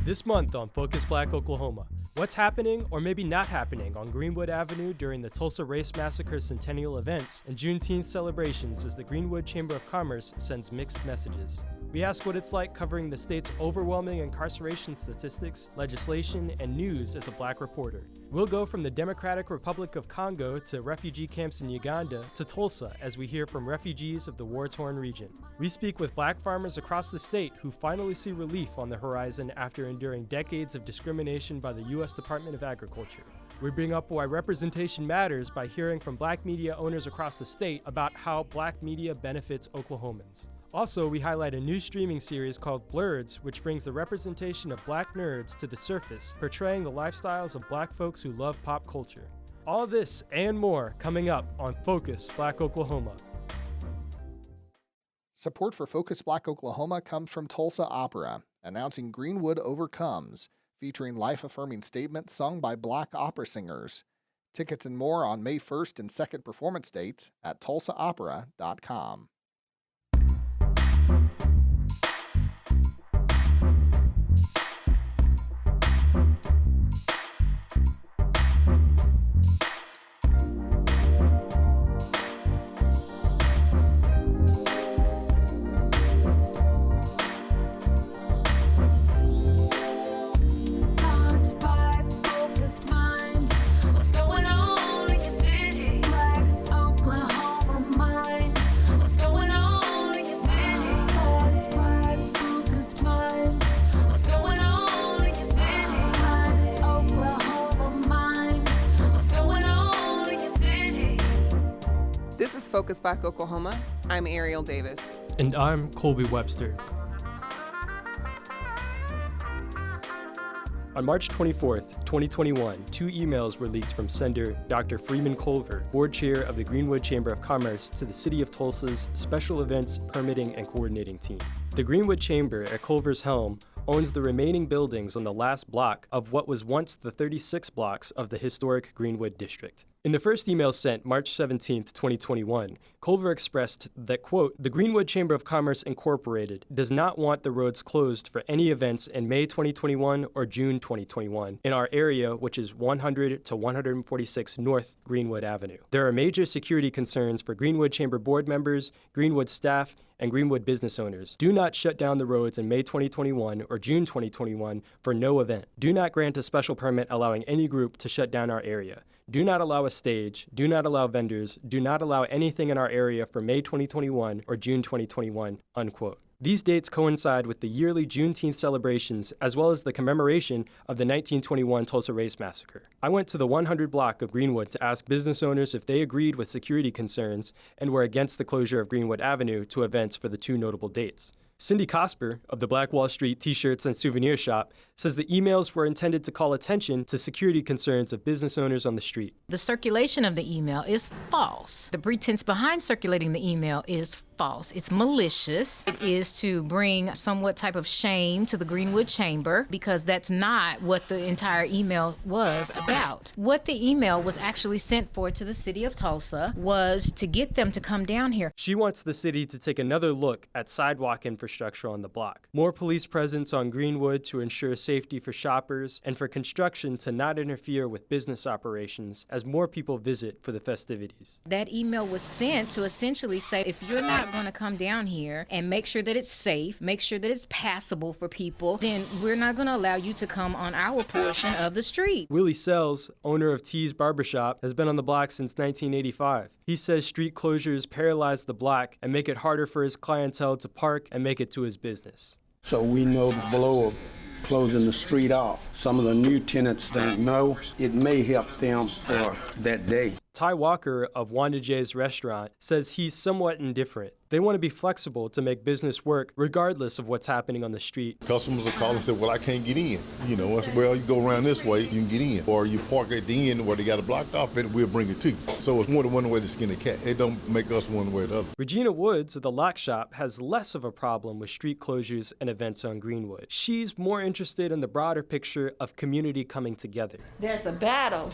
This month on Focus Black Oklahoma, what's happening or maybe not happening on Greenwood Avenue during the Tulsa Race Massacre Centennial events and Juneteenth celebrations as the Greenwood Chamber of Commerce sends mixed messages. We ask what it's like covering the state's overwhelming incarceration statistics, legislation, and news as a black reporter. We'll go from the Democratic Republic of Congo to refugee camps in Uganda to Tulsa as we hear from refugees of the war-torn region. We speak with black farmers across the state who finally see relief on the horizon after enduring decades of discrimination by the U.S. Department of Agriculture. We bring up why representation matters by hearing from black media owners across the state about how black media benefits Oklahomans. Also, we highlight a new streaming series called BLERDs, which brings the representation of black nerds to the surface, portraying the lifestyles of black folks who love pop culture. All this and more coming up on Focus Black Oklahoma. Support for Focus Black Oklahoma comes from Tulsa Opera, announcing Greenwood Overcomes, featuring life-affirming statements sung by black opera singers. Tickets and more on May 1st and 2nd performance dates at tulsaopera.com. Focus Black Oklahoma. I'm Ariel Davis. And I'm Colby Webster. On March 24th, 2021, 2 emails were leaked from sender Dr. Freeman Culver, board chair of the Greenwood Chamber of Commerce, to the City of Tulsa's Special Events Permitting and Coordinating Team. The Greenwood Chamber, at Culver's helm, owns the remaining buildings on the last block of what was once the 36 blocks of the historic Greenwood District. In the first email sent March 17, 2021, Culver expressed that, quote, "The Greenwood Chamber of Commerce Incorporated does not want the roads closed for any events in May 2021 or June 2021 in our area, which is 100 to 146 North Greenwood Avenue. There are major security concerns for Greenwood Chamber board members, Greenwood staff, and Greenwood business owners. Do not shut down the roads in May 2021 or June 2021 for no event. Do not grant a special permit allowing any group to shut down our area. Do not allow a stage, do not allow vendors, do not allow anything in our area for May 2021 or June 2021, unquote." These dates coincide with the yearly Juneteenth celebrations as well as the commemoration of the 1921 Tulsa Race Massacre. I went to the 100 block of Greenwood to ask business owners if they agreed with security concerns and were against the closure of Greenwood Avenue to events for the 2 notable dates. Cindy Cosper of the Black Wall Street T-shirts and souvenir shop says the emails were intended to call attention to security concerns of business owners on the street. The circulation of the email is false. The pretense behind circulating the email is false. It's malicious. It is to bring somewhat type of shame to the Greenwood Chamber because that's not what the entire email was about. What the email was actually sent for to the city of Tulsa was to get them to come down here. She wants the city to take another look at sidewalk infrastructure on the block, more police presence on Greenwood to ensure safety for shoppers, and for construction to not interfere with business operations as more people visit for the festivities. That email was sent to essentially say, if you're not going to come down here and make sure that it's safe, make sure that it's passable for people, then we're not going to allow you to come on our portion of the street. Willie Sells, owner of T's Barbershop, has been on the block since 1985. He says street closures paralyze the block and make it harder for his clientele to park and make it to his business. So we know the blow of closing the street off. Some of the new tenants don't know. It may help them for that day. Ty Walker of Wanda J's restaurant says he's somewhat indifferent. They want to be flexible to make business work regardless of what's happening on the street. Customers will call and say, well, I can't get in. You know, well, you go around this way, you can get in. Or you park at the end where they got it blocked off and we'll bring it to you. So it's more than one way to skin a cat. It don't make us one way or the other. Regina Woods of the Lock Shop has less of a problem with street closures and events on Greenwood. She's more interested in the broader picture of community coming together. There's a battle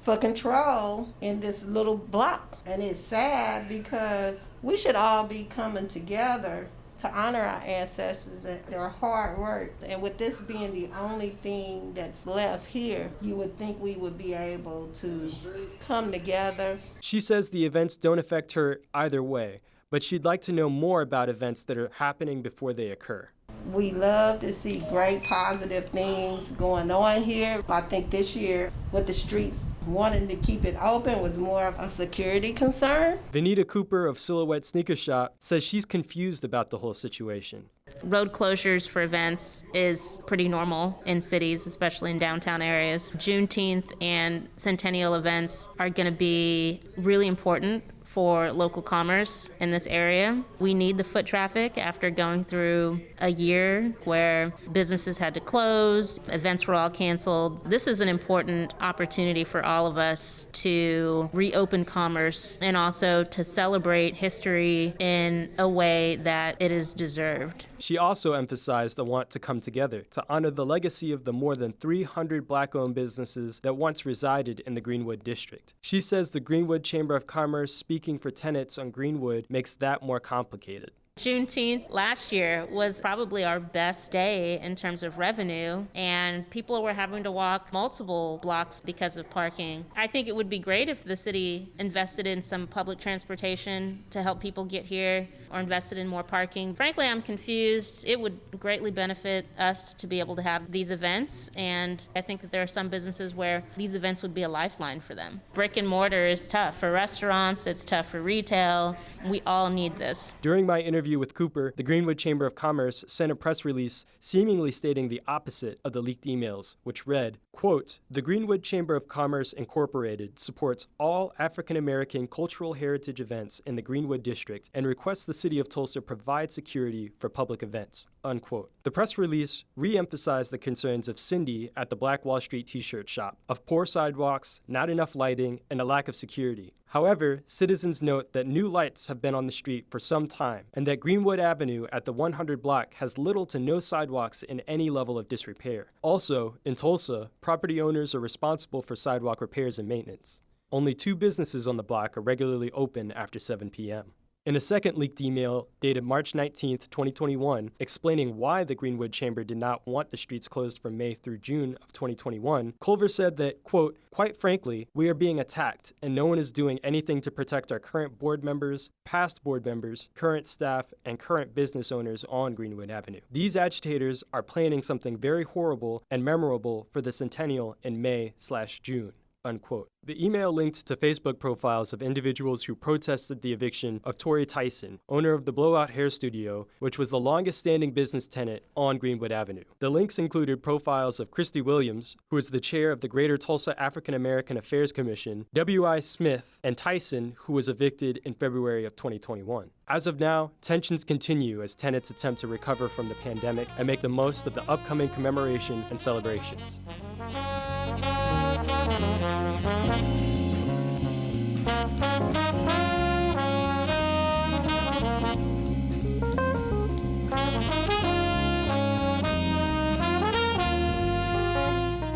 for control in this little block. And it's sad because we should all be coming together to honor our ancestors and their hard work. And with this being the only thing that's left here, you would think we would be able to come together. She says the events don't affect her either way, but she'd like to know more about events that are happening before they occur. We love to see great positive things going on here. I think this year with the street wanting to keep it open was more of a security concern. Vanita Cooper of Silhouette Sneaker Shop says she's confused about the whole situation. Road closures for events is pretty normal in cities, especially in downtown areas. Juneteenth and Centennial events are going to be really important for local commerce in this area. We need the foot traffic after going through a year where businesses had to close, events were all canceled. This is an important opportunity for all of us to reopen commerce and also to celebrate history in a way that it is deserved. She also emphasized the want to come together to honor the legacy of the more than 300 Black-owned businesses that once resided in the Greenwood district. She says the Greenwood Chamber of Commerce speaking for tenants on Greenwood makes that more complicated. Juneteenth last year was probably our best day in terms of revenue, and people were having to walk multiple blocks because of parking. I think it would be great if the city invested in some public transportation to help people get here or invested in more parking. Frankly, I'm confused. It would greatly benefit us to be able to have these events, and I think that there are some businesses where these events would be a lifeline for them. Brick and mortar is tough for restaurants, it's tough for retail. We all need this. During my interview with Cooper, the Greenwood Chamber of Commerce sent a press release seemingly stating the opposite of the leaked emails, which read, quote, "The Greenwood Chamber of Commerce Incorporated supports all African American cultural heritage events in the Greenwood district and requests the city of Tulsa provide security for public events," unquote. The press release re-emphasized the concerns of Cindy at the Black Wall Street t-shirt shop, of poor sidewalks, not enough lighting, and a lack of security. However, citizens note that new lights have been on the street for some time and that Greenwood Avenue at the 100 block has little to no sidewalks in any level of disrepair. Also, in Tulsa, property owners are responsible for sidewalk repairs and maintenance. Only 2 businesses on the block are regularly open after 7 p.m. In a second leaked email dated March 19, 2021, explaining why the Greenwood Chamber did not want the streets closed from May through June of 2021, Culver said that, quote, "Quite frankly, we are being attacked and no one is doing anything to protect our current board members, past board members, current staff, and current business owners on Greenwood Avenue. These agitators are planning something very horrible and memorable for the Centennial in May/June." Unquote. The email linked to Facebook profiles of individuals who protested the eviction of Tori Tyson, owner of the Blowout Hair Studio, which was the longest-standing business tenant on Greenwood Avenue. The links included profiles of Christy Williams, who is the chair of the Greater Tulsa African American Affairs Commission, W.I. Smith, and Tyson, who was evicted in February of 2021. As of now, tensions continue as tenants attempt to recover from the pandemic and make the most of the upcoming commemoration and celebrations.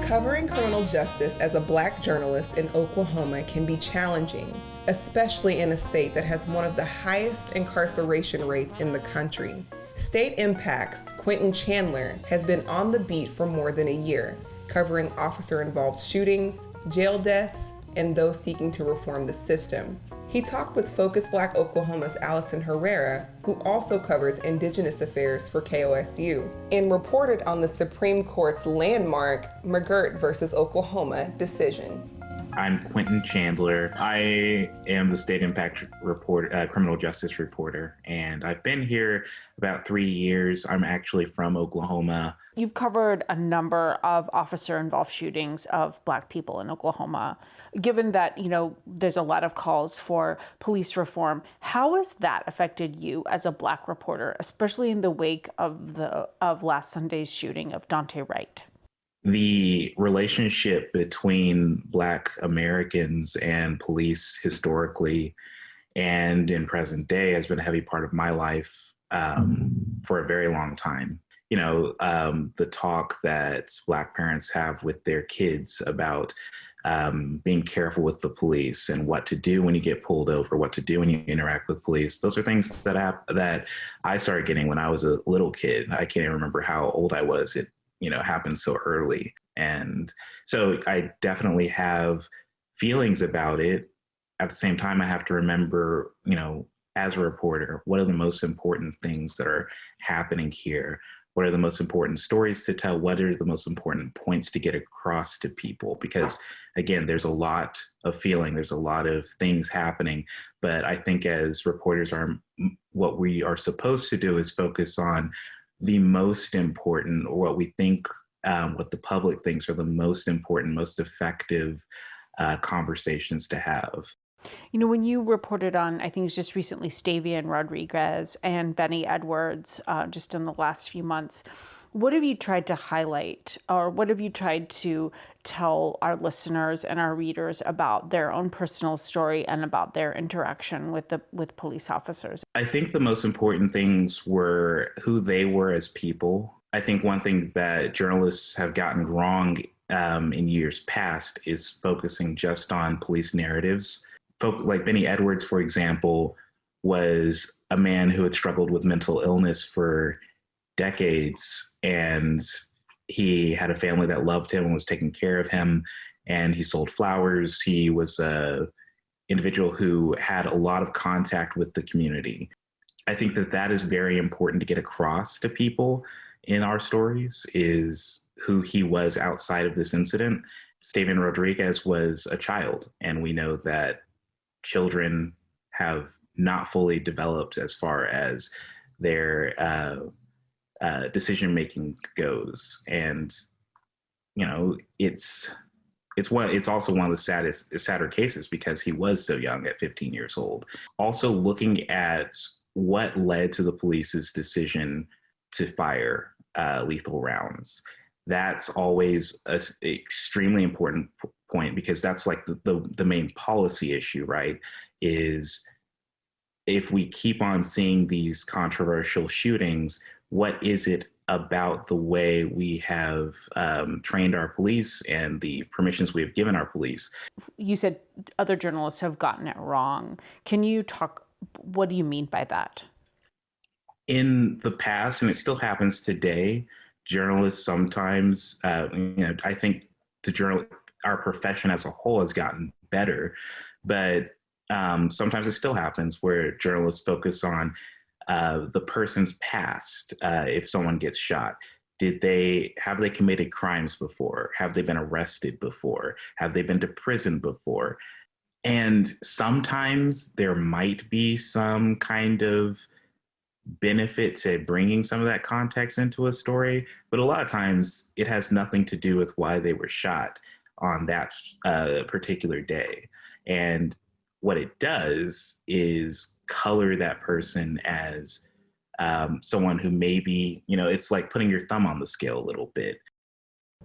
Covering criminal justice as a Black journalist in Oklahoma can be challenging, especially in a state that has one of the highest incarceration rates in the country. State Impact's Quentin Chandler has been on the beat for more than a year, covering officer-involved shootings, jail deaths, and those seeking to reform the system. He talked with Focus Black Oklahoma's Allison Herrera, who also covers Indigenous affairs for KOSU, and reported on the Supreme Court's landmark McGirt versus Oklahoma decision. I'm Quentin Chandler. I am the State Impact criminal justice reporter, and I've been here about 3 years. I'm actually from Oklahoma. You've covered a number of officer-involved shootings of Black people in Oklahoma. Given that, there's a lot of calls for police reform, how has that affected you as a Black reporter, especially in the wake of last Sunday's shooting of Daunte Wright? The relationship between Black Americans and police historically and in present day has been a heavy part of my life for a very long time. The talk that Black parents have with their kids about being careful with the police and what to do when you get pulled over, what to do when you interact with police. Those are things that I started getting when I was a little kid. I can't even remember how old I was. It, happened so early. And so I definitely have feelings about it. At the same time, I have to remember, as a reporter, what are the most important things that are happening here? What are the most important stories to tell? What are the most important points to get across to people? Because again, there's a lot of feeling, there's a lot of things happening, but I think as reporters what we are supposed to do is focus on the most important, or what we think, what the public thinks are the most important, most effective conversations to have. When you reported on, I think it was just recently, Stavian Rodriguez and Benny Edwards, just in the last few months, what have you tried to highlight, or what have you tried to tell our listeners and our readers about their own personal story and about their interaction with police officers? I think the most important things were who they were as people. I think one thing that journalists have gotten wrong in years past is focusing just on police narratives. Like Benny Edwards, for example, was a man who had struggled with mental illness for decades, and he had a family that loved him and was taking care of him, and he sold flowers. He was an individual who had a lot of contact with the community. I think that is very important to get across to people in our stories, is who he was outside of this incident. Stavian Rodriguez was a child, and we know that children have not fully developed as far as their decision making goes, and it's also one of the sadder cases because he was so young at 15 years old. Also, looking at what led to the police's decision to fire lethal rounds. That's always an extremely important point, because that's like the main policy issue, right? Is if we keep on seeing these controversial shootings, what is it about the way we have trained our police and the permissions we have given our police? You said other journalists have gotten it wrong. Can you talk, what do you mean by that? In the past, and it still happens today, journalists sometimes, I think our profession as a whole has gotten better, but sometimes it still happens where journalists focus on the person's past. If someone gets shot, have they committed crimes before? Have they been arrested before? Have they been to prison before? And sometimes there might be some kind of benefit to bringing some of that context into a story, but a lot of times it has nothing to do with why they were shot on that particular day. And what it does is color that person as someone who maybe, it's like putting your thumb on the scale a little bit.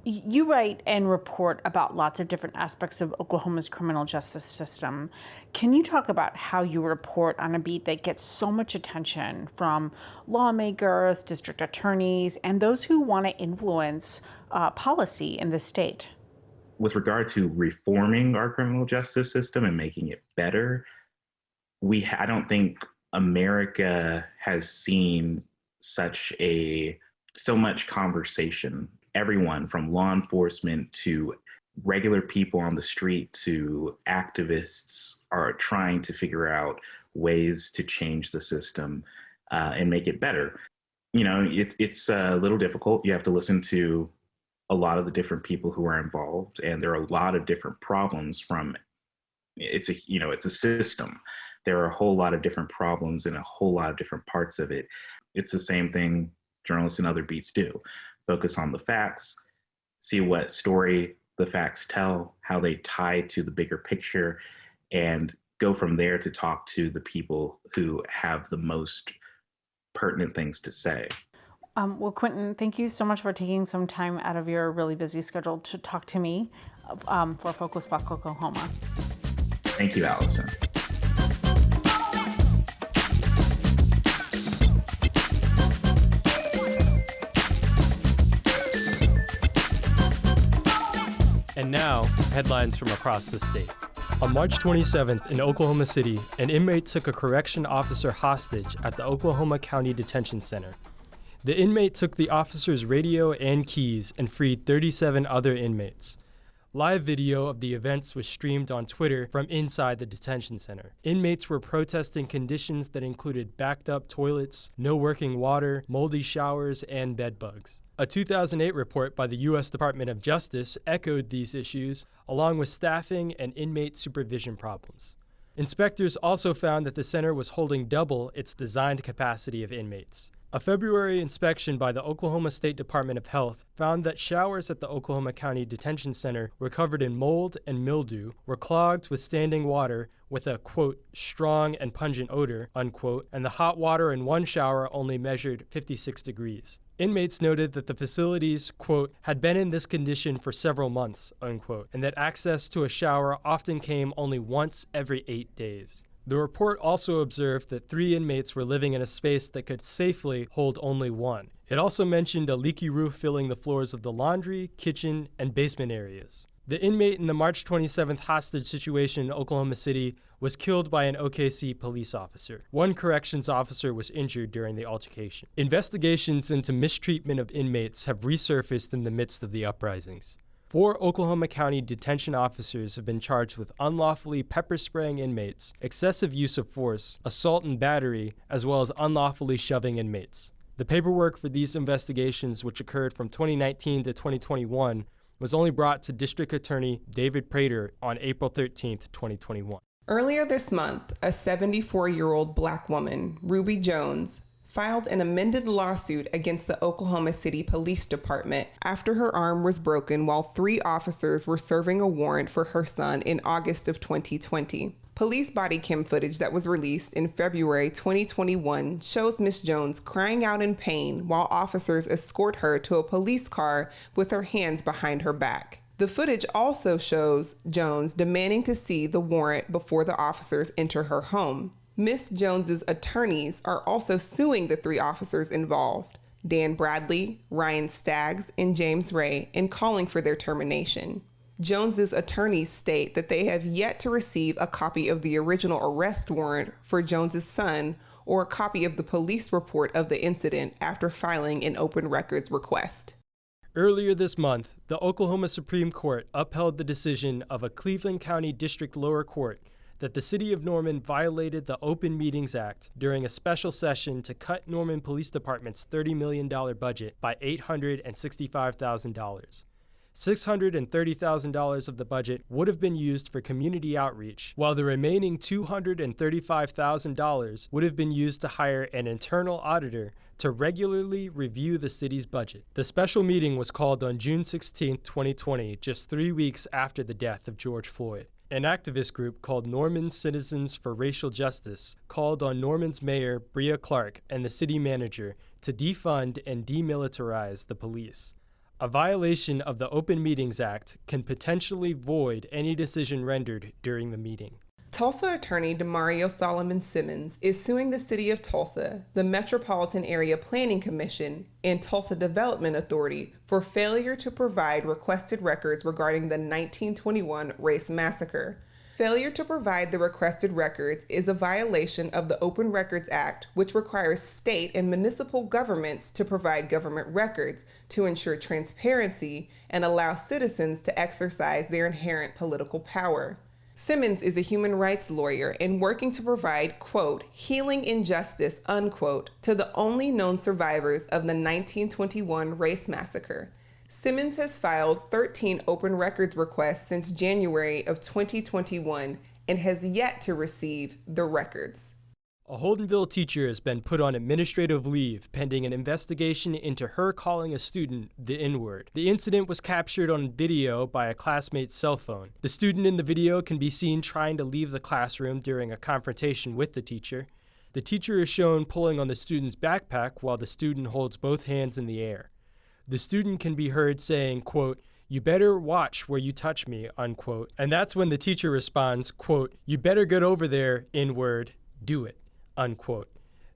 You write and report about lots of different aspects of Oklahoma's criminal justice system. Can you talk about how you report on a beat that gets so much attention from lawmakers, district attorneys, and those who want to influence policy in the state? With regard to reforming our criminal justice system and making it better, I don't think America has seen so much conversation. Everyone from law enforcement to regular people on the street to activists are trying to figure out ways to change the system and make it better. It's a little difficult. You have to listen to a lot of the different people who are involved, and there are a lot of different problems it's a system. There are a whole lot of different problems in a whole lot of different parts of it. It's the same thing journalists and other beats do. Focus on the facts, see what story the facts tell, how they tie to the bigger picture, and go from there to talk to the people who have the most pertinent things to say. Well, Quentin, thank you so much for taking some time out of your really busy schedule to talk to me for Focus Black Oklahoma. Thank you, Allison. And now, headlines from across the state. On March 27th in Oklahoma City, an inmate took a correction officer hostage at the Oklahoma County Detention Center. The inmate took the officer's radio and keys and freed 37 other inmates. Live video of the events was streamed on Twitter from inside the detention center. Inmates were protesting conditions that included backed up toilets, no working water, moldy showers, and bed bugs. A 2008 report by the U.S. Department of Justice echoed these issues, along with staffing and inmate supervision problems. Inspectors also found that the center was holding double its designed capacity of inmates. A February inspection by the Oklahoma State Department of Health found that showers at the Oklahoma County Detention Center were covered in mold and mildew, were clogged with standing water with a, quote, strong and pungent odor, unquote, and the hot water in one shower only measured 56 degrees. Inmates noted that the facilities, quote, had been in this condition for several months, unquote, and that access to a shower often came only once every 8 days. The report also observed that 3 inmates were living in a space that could safely hold only 1. It also mentioned a leaky roof filling the floors of the laundry, kitchen, and basement areas. The inmate in the March 27th hostage situation in Oklahoma City was killed by an OKC police officer. 1 corrections officer was injured during the altercation. Investigations into mistreatment of inmates have resurfaced in the midst of the uprisings. 4 Oklahoma County detention officers have been charged with unlawfully pepper spraying inmates, excessive use of force, assault and battery, as well as unlawfully shoving inmates. The paperwork for these investigations, which occurred from 2019 to 2021, was only brought to District Attorney David Prater on April 13, 2021. Earlier this month, a 74-year-old Black woman, Ruby Jones, filed an amended lawsuit against the Oklahoma City Police Department after her arm was broken while 3 officers were serving a warrant for her son in August of 2020. Police body cam footage that was released in February 2021 shows Ms. Jones crying out in pain while officers escort her to a police car with her hands behind her back. The footage also shows Jones demanding to see the warrant before the officers enter her home. Ms. Jones's attorneys are also suing the 3 officers involved, Dan Bradley, Ryan Staggs, and James Ray, and calling for their termination. Jones's attorneys state that they have yet to receive a copy of the original arrest warrant for Jones's son or a copy of the police report of the incident after filing an open records request. Earlier this month, the Oklahoma Supreme Court upheld the decision of a Cleveland County District lower court that the city of Norman violated the Open Meetings Act during a special session to cut Norman Police Department's $30 million budget by $865,000. $630,000 of the budget would have been used for community outreach, while the remaining $235,000 would have been used to hire an internal auditor to regularly review the city's budget. The special meeting was called on June 16, 2020, just 3 weeks after the death of George Floyd. An activist group called Norman Citizens for Racial Justice called on Norman's mayor, Bria Clark, and the city manager to defund and demilitarize the police. A violation of the Open Meetings Act can potentially void any decision rendered during the meeting. Tulsa attorney Demario Solomon Simmons is suing the city of Tulsa, the Metropolitan Area Planning Commission, and Tulsa Development Authority for failure to provide requested records regarding the 1921 race massacre. Failure to provide the requested records is a violation of the Open Records Act, which requires state and municipal governments to provide government records to ensure transparency and allow citizens to exercise their inherent political power. Simmons is a human rights lawyer and working to provide, quote, healing injustice, unquote, to the only known survivors of the 1921 race massacre. Simmons has filed 13 open records requests since January of 2021 and has yet to receive the records. A Holdenville teacher has been put on administrative leave pending an investigation into her calling a student the N-word. The incident was captured on video by a classmate's cell phone. The student in the video can be seen trying to leave the classroom during a confrontation with the teacher. The teacher is shown pulling on the student's backpack while the student holds both hands in the air. The student can be heard saying, quote, "You better watch where you touch me," unquote. And that's when the teacher responds, quote, "You better get over there, N-word, do it," unquote.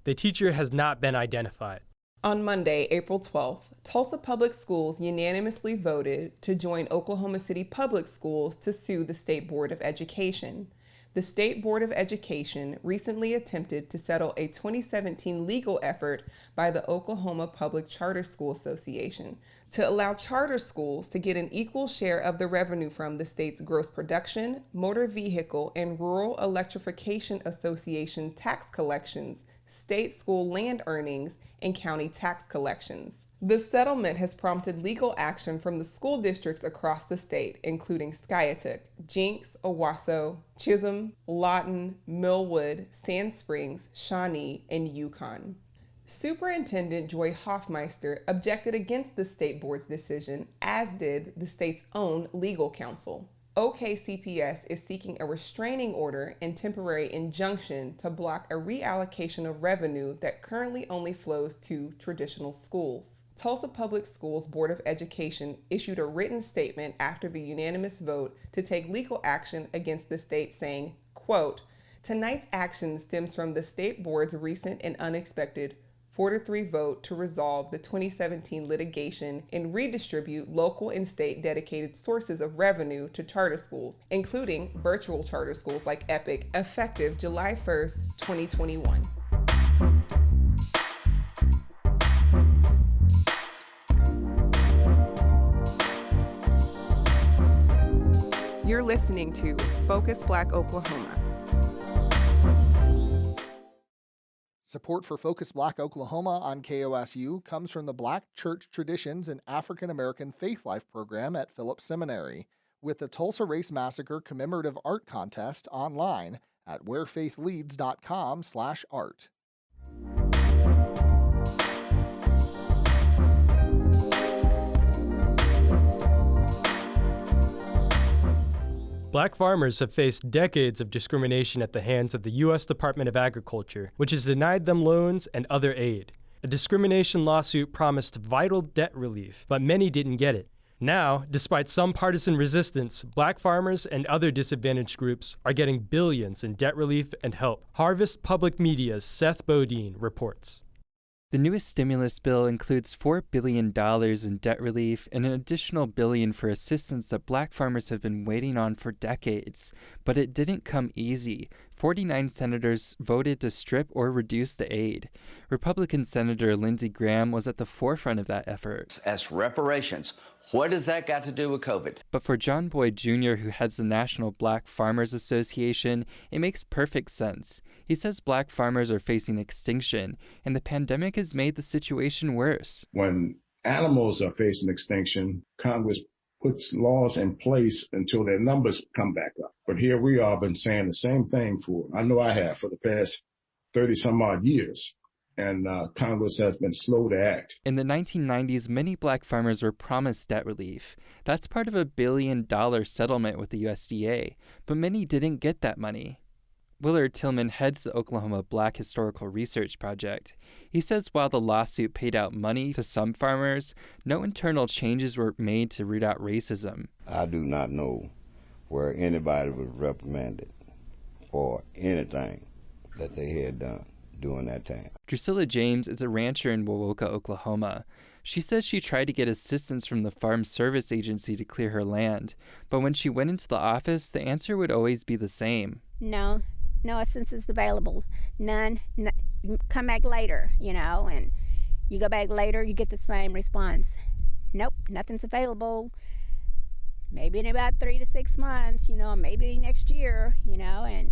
The teacher has not been identified. On Monday, April 12th, Tulsa Public Schools unanimously voted to join Oklahoma City Public Schools to sue the State Board of Education. The State Board of Education recently attempted to settle a 2017 legal effort by the Oklahoma Public Charter School Association to allow charter schools to get an equal share of the revenue from the state's gross production, motor vehicle, and rural electrification association tax collections, state school land earnings, and county tax collections. The settlement has prompted legal action from the school districts across the state, including Skiatook, Jenks, Owasso, Chisholm, Lawton, Millwood, Sand Springs, Shawnee, and Yukon. Superintendent Joy Hoffmeister objected against the state board's decision, as did the state's own legal counsel. OKCPS is seeking a restraining order and temporary injunction to block a reallocation of revenue that currently only flows to traditional schools. Tulsa Public Schools Board of Education issued a written statement after the unanimous vote to take legal action against the state, saying, quote, "Tonight's action stems from the state board's recent and unexpected 4-3 vote to resolve the 2017 litigation and redistribute local and state dedicated sources of revenue to charter schools, including virtual charter schools like EPIC, effective July 1st, 2021. You're listening to Focus Black Oklahoma. Support for Focus Black Oklahoma on KOSU comes from the Black Church Traditions and African American Faith Life program at Phillips Seminary, with the Tulsa Race Massacre Commemorative Art Contest online at wherefaithleads.com/art. Black farmers have faced decades of discrimination at the hands of the U.S. Department of Agriculture, which has denied them loans and other aid. A discrimination lawsuit promised vital debt relief, but many didn't get it. Now, despite some partisan resistance, black farmers and other disadvantaged groups are getting billions in debt relief and help. Harvest Public Media's Seth Bodine reports. The newest stimulus bill includes $4 billion in debt relief and an additional $1 billion for assistance that black farmers have been waiting on for decades. But it didn't come easy. 49 senators voted to strip or reduce the aid. Republican Senator Lindsey Graham was at the forefront of that effort. As reparations, what does that got to do with COVID? But for John Boyd Jr., who heads the National Black Farmers Association, it makes perfect sense. He says black farmers are facing extinction, and the pandemic has made the situation worse. When animals are facing extinction, Congress puts laws in place until their numbers come back up. But here we are, been saying the same thing for the past 30 some odd years. And Congress has been slow to act. In the 1990s, many black farmers were promised debt relief. That's part of a $1 billion settlement with the USDA, but many didn't get that money. Willard Tillman heads the Oklahoma Black Historical Research Project. He says while the lawsuit paid out money to some farmers, no internal changes were made to root out racism. I do not know where anybody was reprimanded for anything that they had done during that time. Drusilla James is a rancher in Wowoka, Oklahoma. She says she tried to get assistance from the Farm Service Agency to clear her land, but when she went into the office, the answer would always be the same. No assistance is available. None. Come back later, and you go back later, you get the same response. Nope, nothing's available. Maybe in about 3 to 6 months, maybe next year, and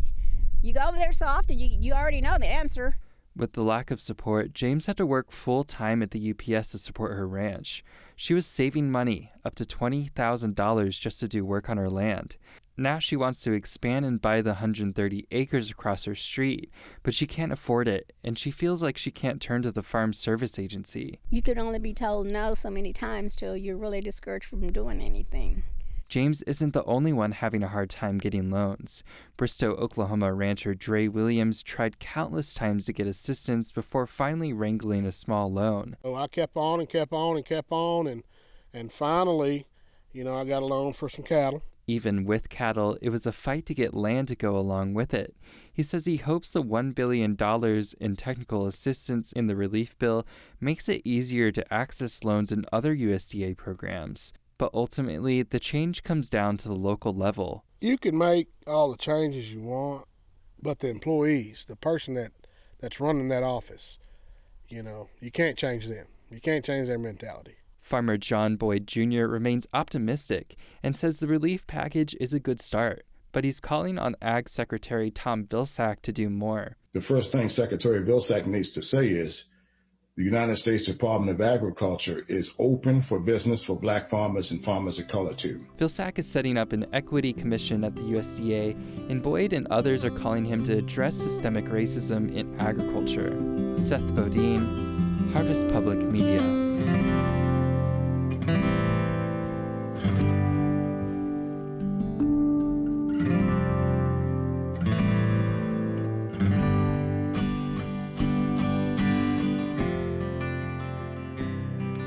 you go over there so often, you already know the answer. With the lack of support, James had to work full-time at the UPS to support her ranch. She was saving money, up to $20,000 just to do work on her land. Now she wants to expand and buy the 130 acres across her street, but she can't afford it, and she feels like she can't turn to the Farm Service Agency. You could only be told no so many times till you're really discouraged from doing anything. James isn't the only one having a hard time getting loans. Bristow, Oklahoma rancher Dre Williams tried countless times to get assistance before finally wrangling a small loan. Oh, I kept on and kept on and kept on, and finally, I got a loan for some cattle. Even with cattle, it was a fight to get land to go along with it. He says he hopes the $1 billion in technical assistance in the relief bill makes it easier to access loans in other USDA programs. But ultimately, the change comes down to the local level. You can make all the changes you want, but the employees, the person that's running that office, you can't change them. You can't change their mentality. Farmer John Boyd Jr. remains optimistic and says the relief package is a good start, but he's calling on Ag Secretary Tom Vilsack to do more. The first thing Secretary Vilsack needs to say is the United States Department of Agriculture is open for business for black farmers and farmers of color too. Vilsack is setting up an equity commission at the USDA, and Boyd and others are calling him to address systemic racism in agriculture. Seth Bodine, Harvest Public Media.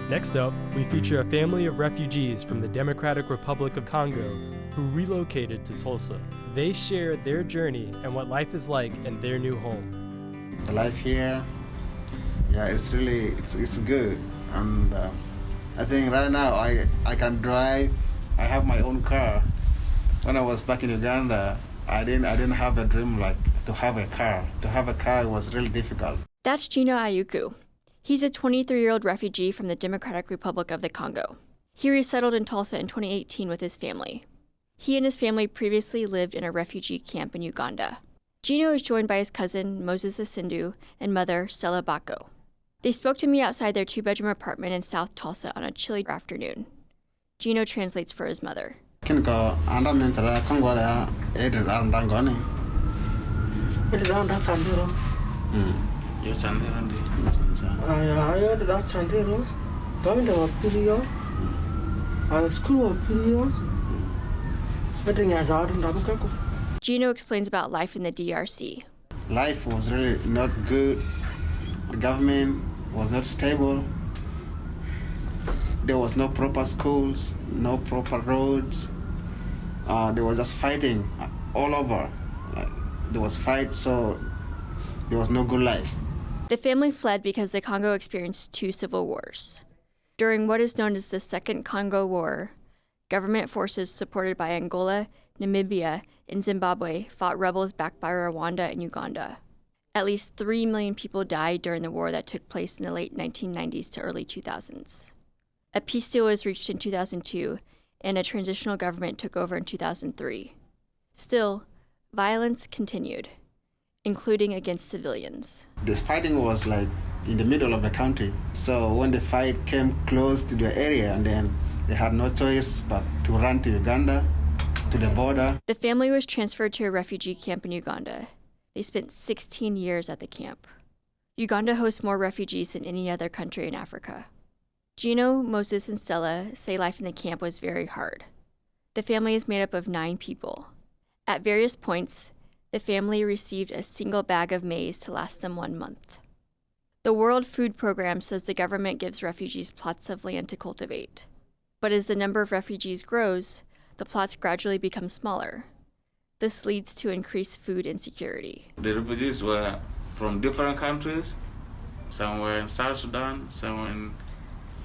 Next up, we feature a family of refugees from the Democratic Republic of Congo who relocated to Tulsa. They share their journey and what life is like in their new home. The life here, it's really good. And I think right now I can drive. I have my own car. When I was back in Uganda, I didn't have a dream like to have a car. To have a car was really difficult. That's Gino Ayuku. He's a 23-year-old refugee from the Democratic Republic of the Congo. He resettled in Tulsa in 2018 with his family. He and his family previously lived in a refugee camp in Uganda. Gino is joined by his cousin, Moses Asindu, and mother, Stella Bako. They spoke to me outside their 2-bedroom apartment in South Tulsa on a chilly afternoon. Gino translates for his mother. Gino explains about life in the DRC. Life was really not good. The government was not stable. There was no proper schools, no proper roads. There was just fighting all over. There was fight, so there was no good life. The family fled because the Congo experienced 2 civil wars. During what is known as the Second Congo War, government forces supported by Angola, Namibia, and Zimbabwe fought rebels backed by Rwanda and Uganda. At least 3 million people died during the war that took place in the late 1990s to early 2000s. A peace deal was reached in 2002, and a transitional government took over in 2003. Still, violence continued, including against civilians. The fighting was like in the middle of the country. So when the fight came close to the area, and then they had no choice but to run to Uganda, to the border. The family was transferred to a refugee camp in Uganda. They spent 16 years at the camp. Uganda hosts more refugees than any other country in Africa. Gino, Moses, and Stella say life in the camp was very hard. The family is made up of 9 people. At various points, the family received a single bag of maize to last them 1 month. The World Food Program says the government gives refugees plots of land to cultivate. But as the number of refugees grows, the plots gradually become smaller. This leads to increased food insecurity. The refugees were from different countries. Some were in South Sudan, some were in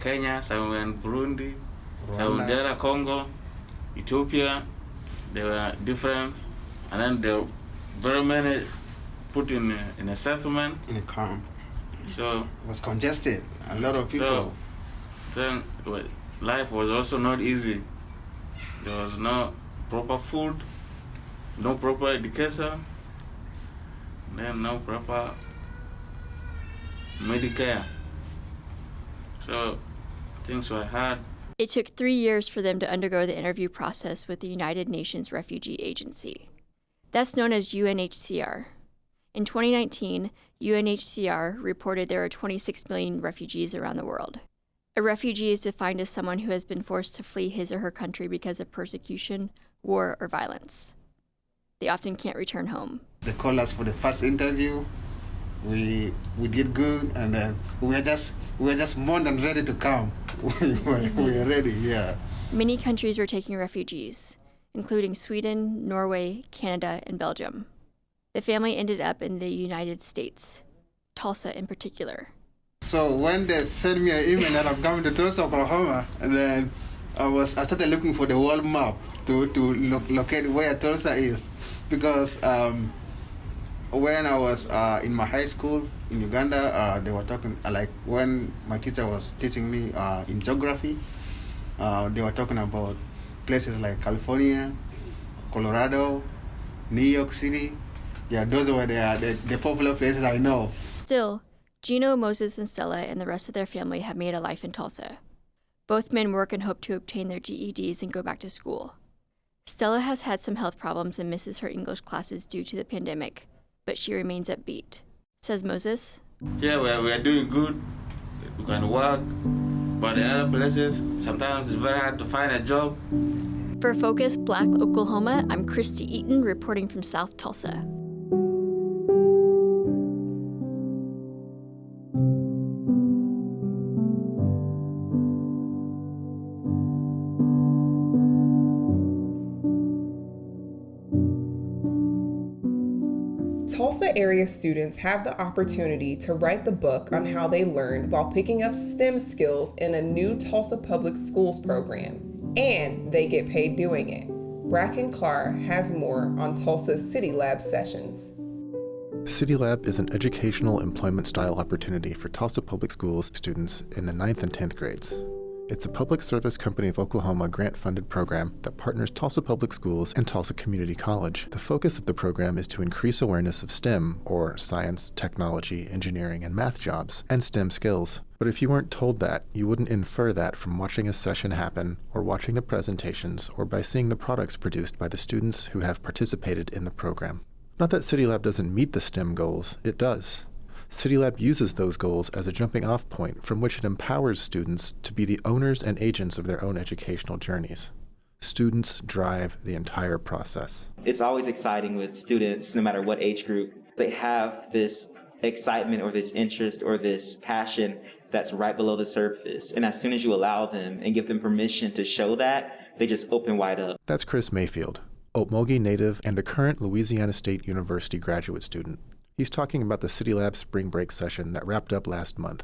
Kenya, some were in Burundi, some in DR Congo, Ethiopia. They were different. And then there were very many put in a settlement. In a camp. So it was congested. A lot of people. So then life was also not easy. There was no proper food, no proper education, then no proper Medicare. So things were hard. It took 3 years for them to undergo the interview process with the United Nations Refugee Agency. That's known as UNHCR. In 2019, UNHCR reported there are 26 million refugees around the world. A refugee is defined as someone who has been forced to flee his or her country because of persecution, war, or violence. They often can't return home. They called us for the first interview. We did good, and then we were just more than ready to come. we were ready, yeah. Many countries were taking refugees, including Sweden, Norway, Canada, and Belgium. The family ended up in the United States, Tulsa in particular. So when they sent me an email that I'm coming to Tulsa, Oklahoma, and then I started looking for the world map to locate where Tulsa is, because when I was in my high school in Uganda, they were talking, like when my teacher was teaching me in geography, they were talking about places like California, Colorado, New York City. Yeah, those were the popular places I know. Still, Gino, Moses, and Stella and the rest of their family have made a life in Tulsa. Both men work and hope to obtain their GEDs and go back to school. Stella has had some health problems and misses her English classes due to the pandemic, but she remains upbeat. Says Moses, Yeah, we are doing good. We can work, but in other places, sometimes it's very hard to find a job. For Focus Black Oklahoma, I'm Christy Eaton reporting from South Tulsa. Tulsa area students have the opportunity to write the book on how they learned while picking up STEM skills in a new Tulsa Public Schools program, and they get paid doing it. Bracken Clark has more on Tulsa's City Lab sessions. City Lab is an educational employment-style opportunity for Tulsa Public Schools students in the 9th and 10th grades. It's a Public Service Company of Oklahoma grant-funded program that partners Tulsa Public Schools and Tulsa Community College. The focus of the program is to increase awareness of STEM, or science, technology, engineering, and math jobs, and STEM skills. But if you weren't told that, you wouldn't infer that from watching a session happen, or watching the presentations, or by seeing the products produced by the students who have participated in the program. Not that City Lab doesn't meet the STEM goals, it does. City Lab uses those goals as a jumping-off point from which it empowers students to be the owners and agents of their own educational journeys. Students drive the entire process. It's always exciting with students, no matter what age group. They have this excitement or this interest or this passion that's right below the surface. And as soon as you allow them and give them permission to show that, they just open wide up. That's Chris Mayfield, Okmulgee native and a current Louisiana State University graduate student. He's talking about the City Lab spring break session that wrapped up last month.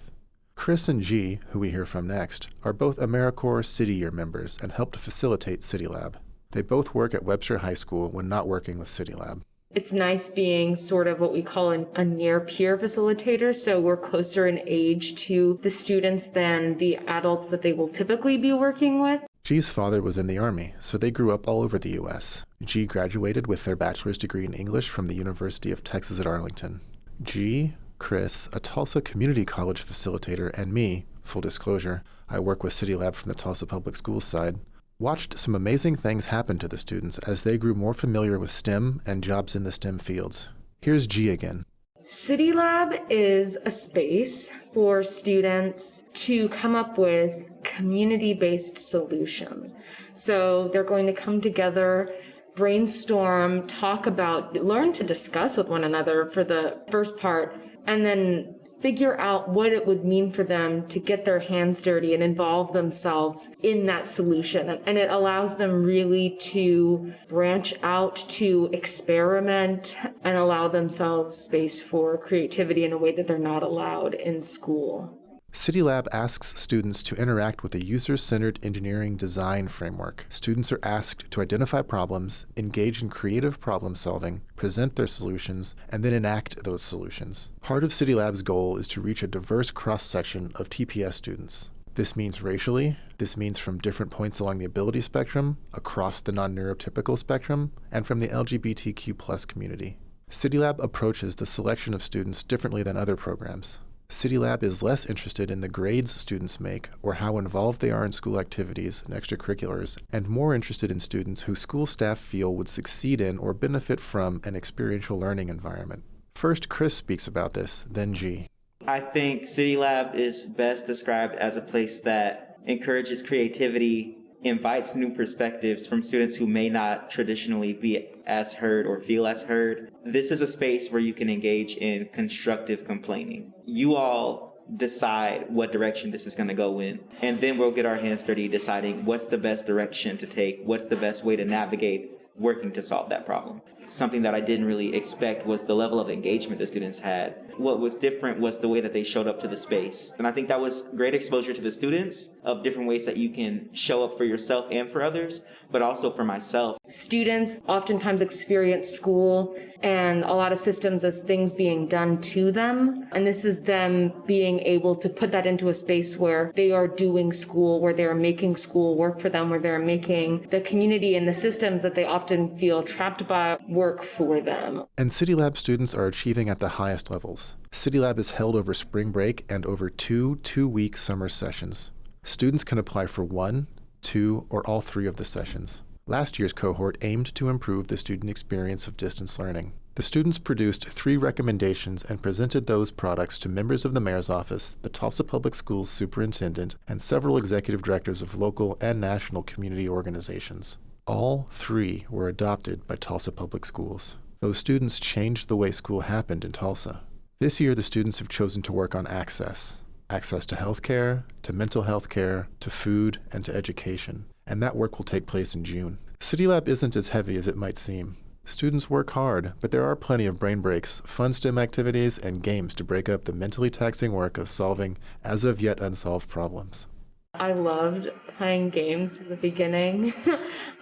Chris and G, who we hear from next, are both AmeriCorps City Year members and help to facilitate City Lab. They both work at Webster High School when not working with City Lab. It's nice being sort of what we call a near-peer facilitator, so we're closer in age to the students than the adults that they will typically be working with. G's father was in the Army, so they grew up all over the U.S. G graduated with their bachelor's degree in English from the University of Texas at Arlington. G, Chris, a Tulsa Community College facilitator, and me, full disclosure, I work with City Lab from the Tulsa Public Schools side, watched some amazing things happen to the students as they grew more familiar with STEM and jobs in the STEM fields. Here's G again. City Lab is a space for students to come up with community-based solutions. So they're going to come together, brainstorm, talk about, learn to discuss with one another for the first part, and then figure out what it would mean for them to get their hands dirty and involve themselves in that solution. And it allows them really to branch out, to experiment, and allow themselves space for creativity in a way that they're not allowed in school. City Lab asks students to interact with a user-centered engineering design framework. Students are asked to identify problems, engage in creative problem solving, present their solutions, and then enact those solutions. Part of City Lab's goal is to reach a diverse cross-section of TPS students. This means racially, this means from different points along the ability spectrum, across the non-neurotypical spectrum, and from the LGBTQ+ community. City Lab approaches the selection of students differently than other programs. City Lab is less interested in the grades students make or how involved they are in school activities and extracurriculars, and more interested in students who school staff feel would succeed in or benefit from an experiential learning environment. First, Chris speaks about this, then G. I think City Lab is best described as a place that encourages creativity, invites new perspectives from students who may not traditionally be as heard or feel as heard. This is a space where you can engage in constructive complaining. You all decide what direction this is going to go in. And then we'll get our hands dirty deciding what's the best direction to take, what's the best way to navigate working to solve that problem. Something that I didn't really expect was the level of engagement the students had. What was different was the way that they showed up to the space. And I think that was great exposure to the students of different ways that you can show up for yourself and for others, but also for myself. Students oftentimes experience school and a lot of systems as things being done to them. And this is them being able to put that into a space where they are doing school, where they're making school work for them, where they're making the community and the systems that they often feel trapped by work for them. And CityLab students are achieving at the highest levels. CityLab is held over spring break and over two-week summer sessions. Students can apply for 1, 2, or all 3 of the sessions. Last year's cohort aimed to improve the student experience of distance learning. The students produced 3 recommendations and presented those products to members of the mayor's office, the Tulsa Public Schools superintendent, and several executive directors of local and national community organizations. All 3 were adopted by Tulsa Public Schools. Those students changed the way school happened in Tulsa. This year, the students have chosen to work on access to healthcare, to mental health care, to food, and to education. And that work will take place in June. CityLab isn't as heavy as it might seem. Students work hard, but there are plenty of brain breaks, fun STEM activities, and games to break up the mentally taxing work of solving as of yet unsolved problems. I loved playing games at the beginning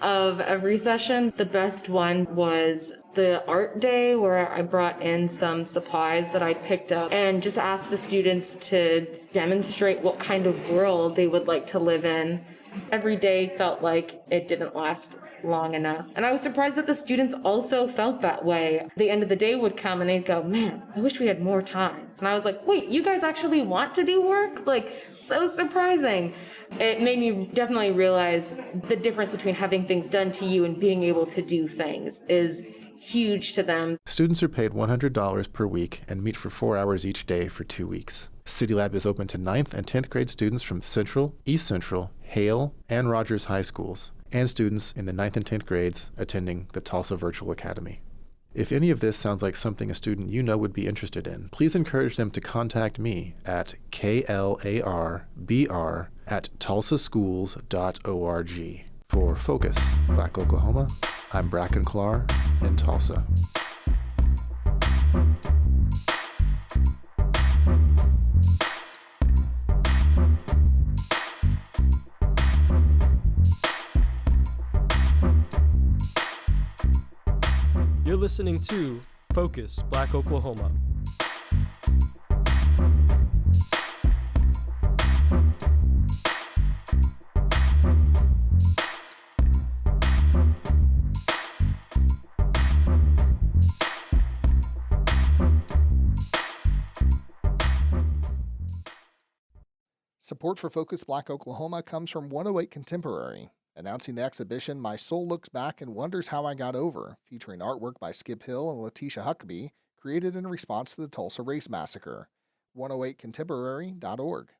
of every session. The best one was the art day, where I brought in some supplies that I'd picked up and just asked the students to demonstrate what kind of world they would like to live in. Every day felt like it didn't last long enough. And I was surprised that the students also felt that way. The end of the day would come and they'd go, man, I wish we had more time. And I was like, wait, you guys actually want to do work? Like, so surprising. It made me definitely realize the difference between having things done to you and being able to do things is huge to them. Students are paid $100 per week and meet for 4 hours each day for 2 weeks. CityLab is open to 9th and 10th grade students from Central, East Central, Hale, and Rogers High Schools, and students in the 9th and 10th grades attending the Tulsa Virtual Academy. If any of this sounds like something a student you know would be interested in, please encourage them to contact me at klarbr@tulsaschools.org. For Focus, Black Oklahoma, I'm Bracken Clark in Tulsa. You're listening to Focus, Black Oklahoma. Support for Focus Black Oklahoma comes from 108 Contemporary, announcing the exhibition My Soul Looks Back and Wonders How I Got Over, featuring artwork by Skip Hill and Letitia Huckabee, created in response to the Tulsa Race Massacre. 108contemporary.org.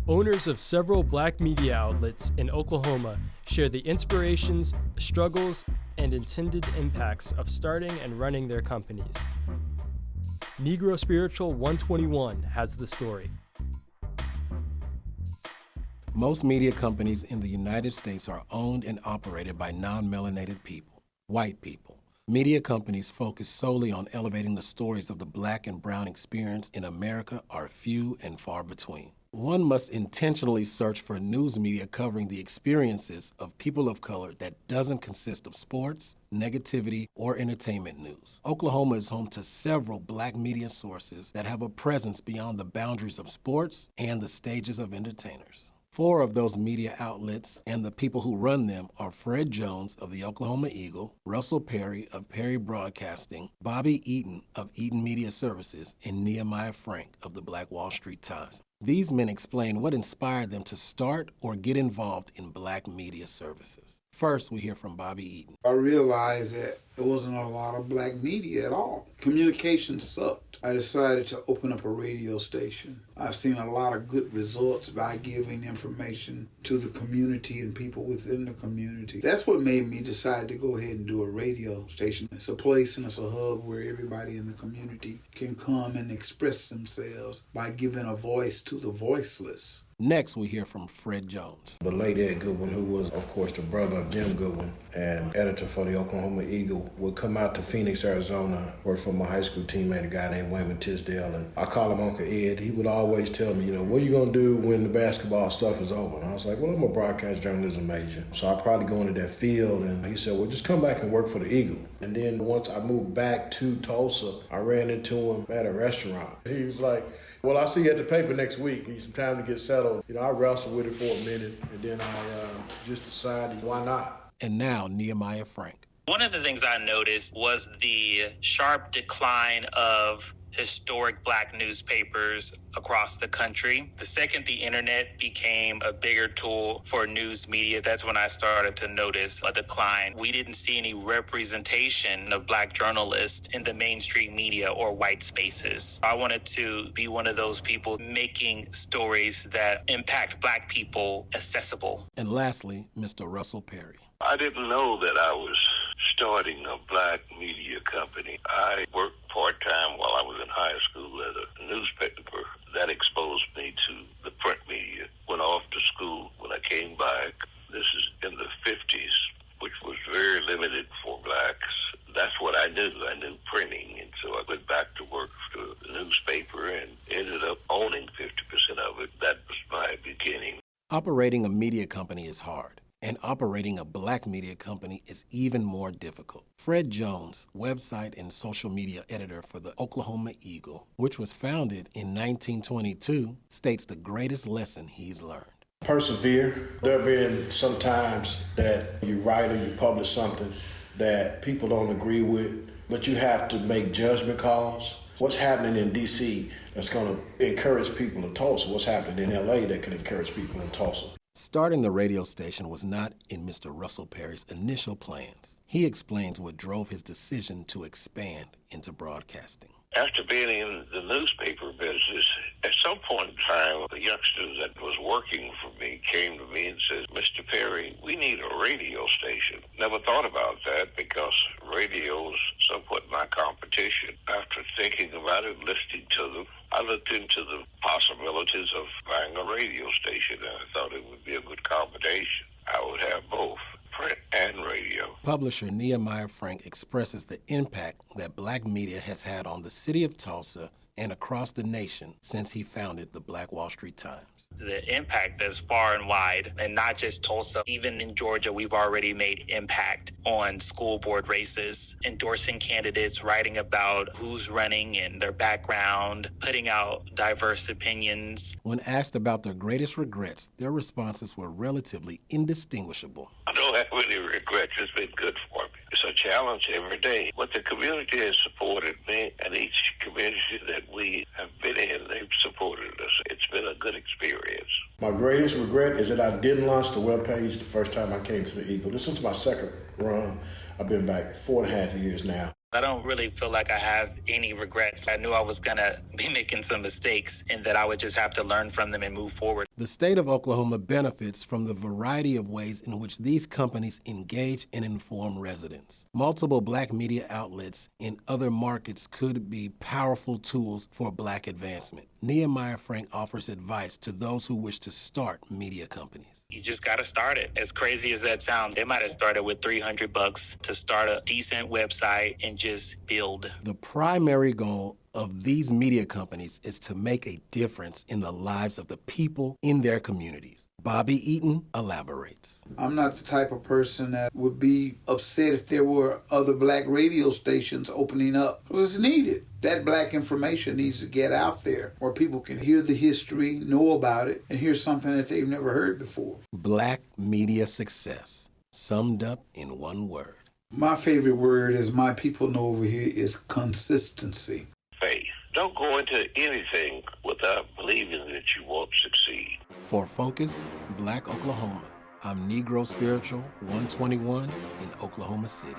Owners of several black media outlets in Oklahoma share the inspirations, struggles, and intended impacts of starting and running their companies. Negro Spiritual 121 has the story. Most media companies in the United States are owned and operated by non-melanated people, white people. Media companies focus solely on elevating the stories of the black and brown experience in America are few and far between. One must intentionally search for news media covering the experiences of people of color that doesn't consist of sports, negativity, or entertainment news. Oklahoma is home to several black media sources that have a presence beyond the boundaries of sports and the stages of entertainers. 4 of those media outlets and the people who run them are Fred Jones of the Oklahoma Eagle, Russell Perry of Perry Broadcasting, Bobby Eaton of Eaton Media Services, and Nehemiah Frank of the Black Wall Street Times. These men explain what inspired them to start or get involved in black media services. First, we hear from Bobby Eaton. I realized that there wasn't a lot of black media at all. Communication sucked. I decided to open up a radio station. I've seen a lot of good results by giving information to the community and people within the community. That's what made me decide to go ahead and do a radio station. It's a place and it's a hub where everybody in the community can come and express themselves by giving a voice to the voiceless. Next, we hear from Fred Jones. The late Ed Goodwin, who was, of course, the brother of Jim Goodwin and editor for the Oklahoma Eagle, would come out to Phoenix, Arizona, work for my high school teammate, a guy named Wayman Tisdale, and I call him Uncle Ed. He would always tell me, what are you going to do when the basketball stuff is over? And I was like, well, I'm a broadcast journalism major, so I'll probably go into that field. And he said, well, just come back and work for the Eagle. And then once I moved back to Tulsa, I ran into him at a restaurant. He was like, well, I'll see you at the paper next week. Need some time to get settled. I wrestled with it for a minute, and then I just decided, why not? And now, Nehemiah Frank. One of the things I noticed was the sharp decline of historic black newspapers across the country. The second the internet became a bigger tool for news media, that's when I started to notice a decline. We didn't see any representation of black journalists in the mainstream media or white spaces. I wanted to be one of those people making stories that impact black people accessible. And lastly, Mr. Russell Perry. I didn't know that I was starting a black media company. I worked part-time while I was in high school at a newspaper. That exposed me to the print media. Went off to school. When I came back, this is in the 50s, which was very limited for blacks. That's what I knew. I knew printing, and so I went back to work for the newspaper and ended up owning 50% of it. That was my beginning. Operating a media company is hard. And operating a black media company is even more difficult. Fred Jones, website and social media editor for the Oklahoma Eagle, which was founded in 1922, states the greatest lesson he's learned. Persevere. There have been some times that you write or you publish something that people don't agree with, but you have to make judgment calls. What's happening in D.C. that's going to encourage people in Tulsa? What's happening in L.A. that can encourage people in Tulsa? Starting the radio station was not in Mr. Russell Perry's initial plans. He explains what drove his decision to expand into broadcasting. After being in the newspaper business, at some point in time, the youngster that was working for me came to me and said, Mr. Perry, we need a radio station. Never thought about that because radio is somewhat my competition. After thinking about it, listening to them, I looked into the possibilities of buying a radio station, and I thought it would be a good combination. I would have both, print and radio. Publisher Nehemiah Frank expresses the impact that black media has had on the city of Tulsa and across the nation since he founded the Black Wall Street Times. The impact is far and wide, and not just Tulsa. Even in Georgia, we've already made impact on school board races, endorsing candidates, writing about who's running and their background, putting out diverse opinions. When asked about their greatest regrets, their responses were relatively indistinguishable. I don't have any regrets. It's been good for me. It's a challenge every day. But the community has supported me, and each community that we have been in, they've supported us. It's been a good experience. My greatest regret is that I didn't launch the webpage the first time I came to the Eagle. This is my second run. I've been back 4.5 years now. I don't really feel like I have any regrets. I knew I was going to be making some mistakes and that I would just have to learn from them and move forward. The state of Oklahoma benefits from the variety of ways in which these companies engage and inform residents. Multiple black media outlets in other markets could be powerful tools for black advancement. Nehemiah Frank offers advice to those who wish to start media companies. You just got to start it. As crazy as that sounds, they might have started with $300 to start a decent website and just build. The primary goal of these media companies is to make a difference in the lives of the people in their communities. Bobby Eaton elaborates. I'm not the type of person that would be upset if there were other black radio stations opening up, because it's needed. That black information needs to get out there where people can hear the history, know about it, and hear something that they've never heard before. Black media success, summed up in one word. My favorite word, as my people know over here, is consistency. Faith. Don't go into anything without believing that that you won't succeed. For Focus Black Oklahoma, I'm Negro Spiritual 121 in Oklahoma City.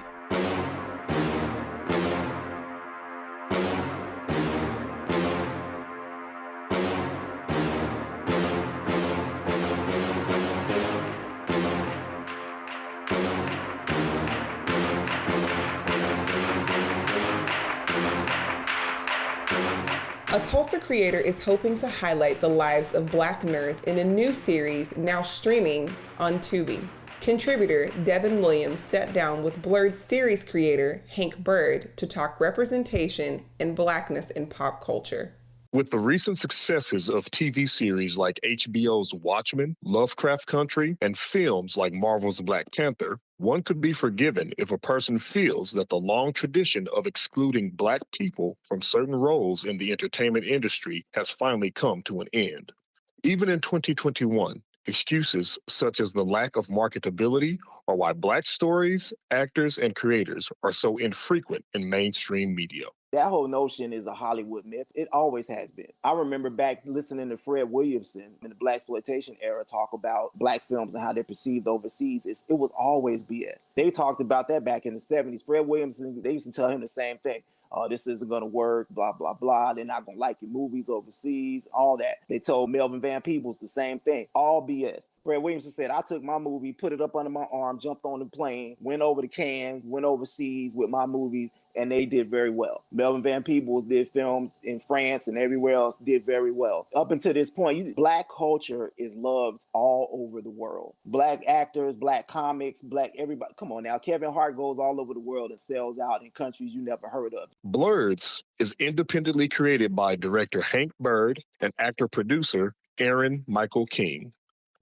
A Tulsa creator is hoping to highlight the lives of Black nerds in a new series now streaming on Tubi. Contributor Devin Williams sat down with BLERDs series creator Hank Bird to talk representation and Blackness in pop culture. With the recent successes of TV series like HBO's Watchmen, Lovecraft Country, and films like Marvel's Black Panther, one could be forgiven if a person feels that the long tradition of excluding Black people from certain roles in the entertainment industry has finally come to an end. Even in 2021, excuses such as the lack of marketability are why Black stories, actors, and creators are so infrequent in mainstream media. That whole notion is a Hollywood myth. It always has been. I remember back listening to Fred Williamson in the Blaxploitation era talk about Black films and how they're perceived overseas. It was always BS. They talked about that back in the 70s. Fred Williamson, they used to tell him the same thing. This isn't going to work, blah, blah, blah. They're not going to like your movies overseas, all that. They told Melvin Van Peebles the same thing, all BS. Fred Williamson said, I took my movie, put it up under my arm, jumped on the plane, went over to Cannes, went overseas with my movies, and they did very well. Melvin Van Peebles did films in France and everywhere else, did very well. Up until this point, Black culture is loved all over the world. Black actors, Black comics, Black everybody. Come on now, Kevin Hart goes all over the world and sells out in countries you never heard of. BLERDs is independently created by director Hank Bird and actor-producer Aaron Michael King.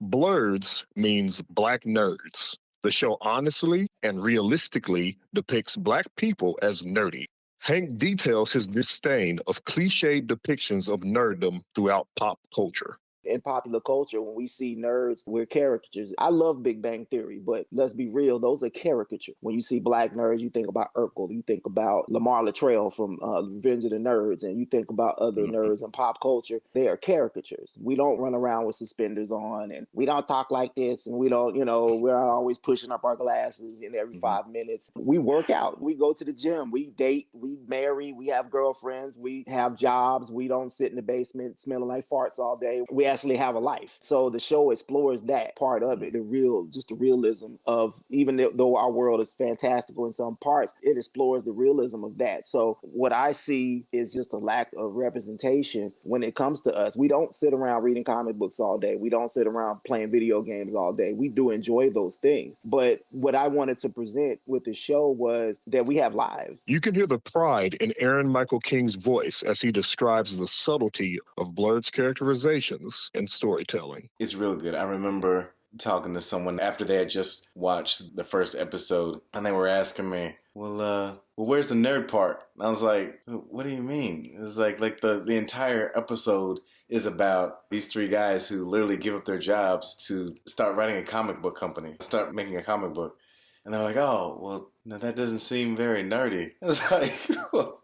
BLERDs means Black Nerds. The show honestly and realistically depicts Black people as nerdy. Hank details his disdain of cliched depictions of nerddom throughout pop culture. In popular culture, when we see nerds, we're caricatures. I love Big Bang Theory, but let's be real, those are caricatures. When you see Black nerds, you think about Urkel, you think about Lamar Latrell from Revenge of the Nerds, and you think about other nerds in pop culture. They are caricatures. We don't run around with suspenders on, and we don't talk like this, and we don't, we're always pushing up our glasses in every 5 minutes. We work out. We go to the gym. We date. We marry. We have girlfriends. We have jobs. We don't sit in the basement smelling like farts all day. We actually have a life. So the show explores that part of it, the realism of, even though our world is fantastical in some parts, it explores the realism of that. So what I see is just a lack of representation when it comes to us. We don't sit around reading comic books all day. We don't sit around playing video games all day. We do enjoy those things. But what I wanted to present with the show was that we have lives. You can hear the pride in Aaron Michael King's voice as he describes the subtlety of BLERD's characterizations and storytelling. It's real good. I remember talking to someone after they had just watched the first episode, and they were asking me, well, where's the nerd part? And I was like, what do you mean? It's like the entire episode is about these three guys who literally give up their jobs to start writing a comic book company, start making a comic book. And they're like, oh, well, no, that doesn't seem very nerdy. I was like, well,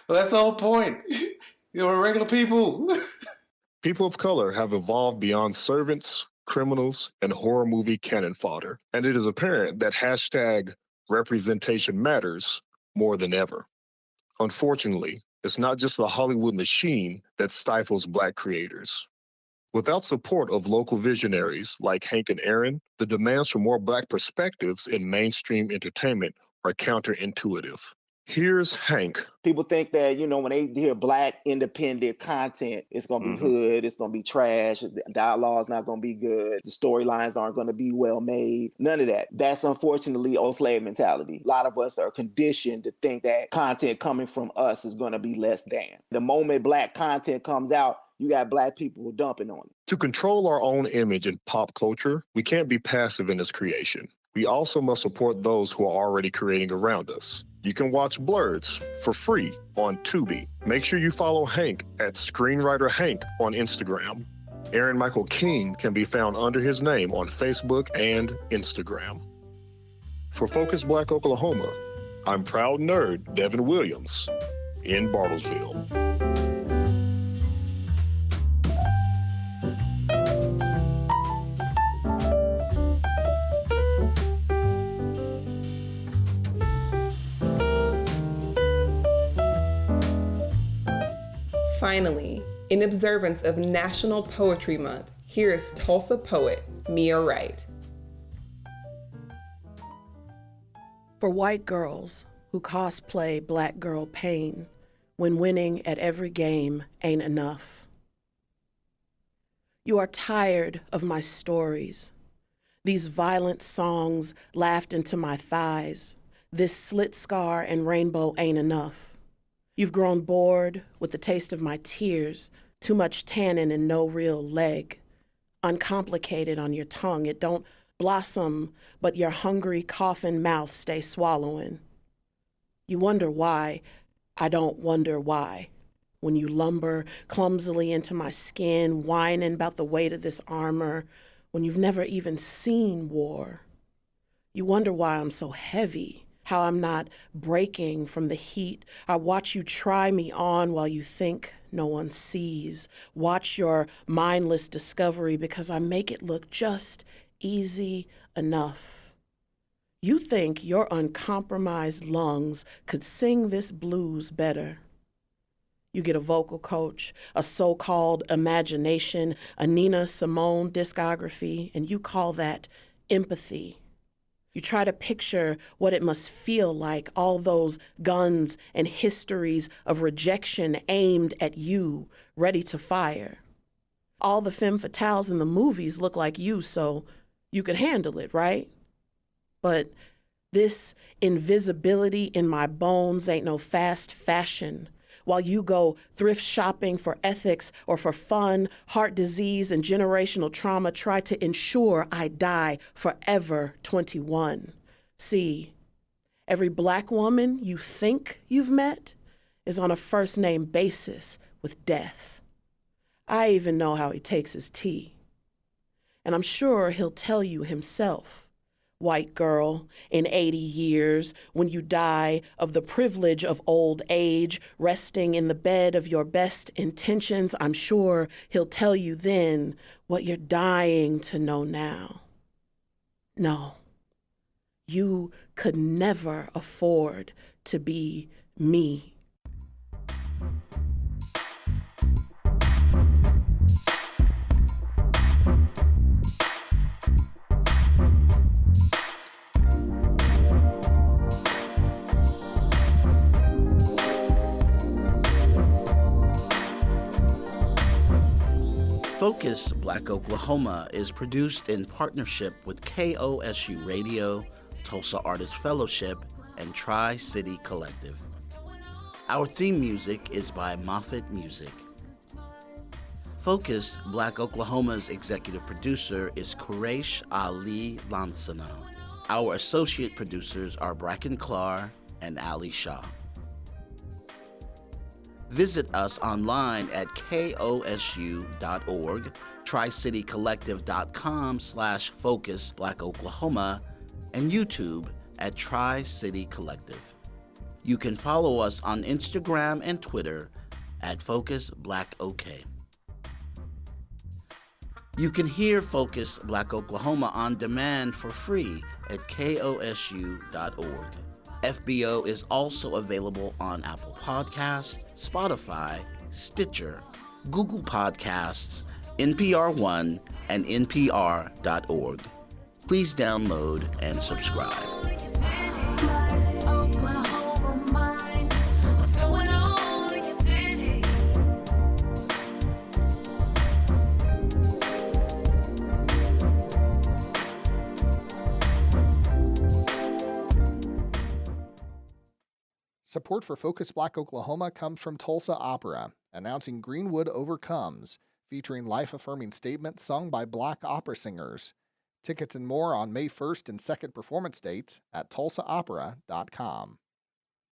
that's the whole point. We're regular people. People of color have evolved beyond servants, criminals, and horror movie cannon fodder, and it is apparent that hashtag representation matters more than ever. Unfortunately, it's not just the Hollywood machine that stifles Black creators. Without support of local visionaries like Hank and Aaron, the demands for more Black perspectives in mainstream entertainment are counterintuitive. Here's Hank. People think that, when they hear Black independent content, it's going to be hood, it's going to be trash, the dialogue's not going to be good, the storylines aren't going to be well made, none of that. That's unfortunately old slave mentality. A lot of us are conditioned to think that content coming from us is going to be less than. The moment Black content comes out, you got Black people dumping on it. To control our own image in pop culture, we can't be passive in its creation. We also must support those who are already creating around us. You can watch BLERDs for free on Tubi. Make sure you follow Hank at Screenwriter Hank on Instagram. Aaron Michael King can be found under his name on Facebook and Instagram. For Focus Black Oklahoma, I'm proud nerd Devin Williams in Bartlesville. finally, in observance of National Poetry Month, here is Tulsa poet Mia Wright. For white girls who cosplay black girl pain when winning at every game ain't enough. You are tired of my stories, these violent songs laughed into my thighs. This slit scar and rainbow ain't enough. You've grown bored with the taste of my tears, too much tannin and no real leg. Uncomplicated on your tongue, it don't blossom, but your hungry coffin mouth stay swallowing. You wonder why I don't wonder why. When you lumber clumsily into my skin, whining about the weight of this armor, when you've never even seen war. You wonder why I'm so heavy, how I'm not breaking from the heat. I watch you try me on while you think no one sees. Watch your mindless discovery because I make it look just easy enough. You think your uncompromised lungs could sing this blues better. You get a vocal coach, a so-called imagination, a Nina Simone discography, and you call that empathy. You try to picture what it must feel like, all those guns and histories of rejection aimed at you, ready to fire. All the femme fatales in the movies look like you, so you could handle it, right? But this invisibility in my bones ain't no fast fashion. While you go thrift shopping for ethics or for fun, heart disease and generational trauma try to ensure I die forever 21. See, every black woman you think you've met is on a first name basis with death. I even know how he takes his tea. And I'm sure he'll tell you himself. White girl, in 80 years, when you die of the privilege of old age, resting in the bed of your best intentions, I'm sure he'll tell you then what you're dying to know now. No, you could never afford to be me. Focus Black Oklahoma is produced in partnership with KOSU Radio, Tulsa Artist Fellowship, and Tri-City Collective. Our theme music is by Moffat Music. Focus Black Oklahoma's executive producer is Quresh Ali Lansana. Our associate producers are Bracken Clark and Ali Shah. Visit us online at kosu.org, tricitycollective.com/Focus Black Oklahoma, and YouTube at Tri-City Collective. You can follow us on Instagram and Twitter at Focus Black OK. You can hear Focus Black Oklahoma on demand for free at kosu.org. FBO is also available on Apple Podcasts, Spotify, Stitcher, Google Podcasts, NPR One, and NPR.org. Please download and subscribe. Support for Focus Black Oklahoma comes from Tulsa Opera, announcing Greenwood Overcomes, featuring life-affirming statements sung by Black opera singers. Tickets and more on May 1st and 2nd performance dates at tulsaopera.com.